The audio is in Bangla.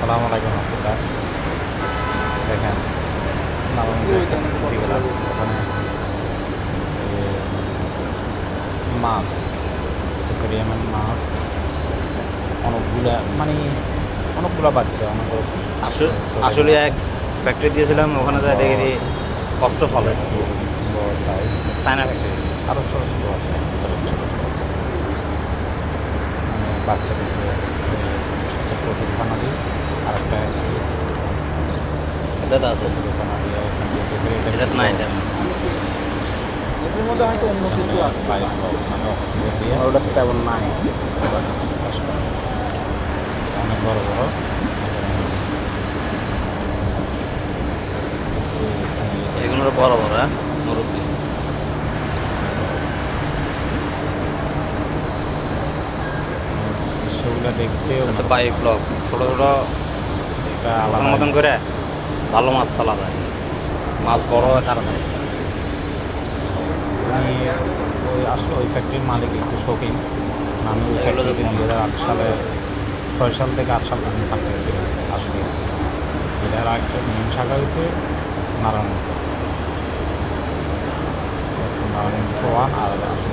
আসসালামু আলাইকুম রহমতুল্লাহ। দেখেন নারায়ণগঞ্জে ঘুরতে গেলাম, ওখানে মাছ, অ্যাকোয়ারিয়ামের মাছ অনেকগুলা বাচ্চা, অনেকগুলো আসলে এক ফ্যাক্টরি দিয়েছিলাম, ওখানে যা দেখি কষ্ট ফলে একটু বড় সাইজ, চায়না ফ্যাক্টরি। আরও ছোটো ছোটো আছে, ছোটো ছোটো বাচ্চা দিছে। একটা প্রচুর খানা দিই, আর একটা এটা আছে, প্রচুর খানা দিয়ে এখান দিয়ে এটা নাই এটা এটার মধ্যে হয়তো অন্য কিছু আছে। পাইপ মানে অক্সিজেন দিয়ে ওটা তেমন নাই। চাষ করে। অনেক বড় বড় এগুলো বড় বড়, হ্যাঁ মুরব্বী। দৃশ্যগুলো দেখতেও আচ্ছা, পাইপ ব্লক ছোটো ছোটো একটা মাছের আলাদা। মতন করে ভালো মাছ পালা যায়, মাছ বড় হয় তাড়াতাড়ি। আমি আসলে ওই ফ্যাক্টরির মালিক একটু শৌখিন। আমি ওই এগুলো ফ্যাক্টরিতে যখন 2008 সালে 6 সাল থেকে 8 সাল পর্যন্ত চাকরি করেছি। আসলে এটার একটা মেন শাখা হয়েছে নারায়ণগঞ্জ, নারায়ণগঞ্জ সোয়ান, আর আসলে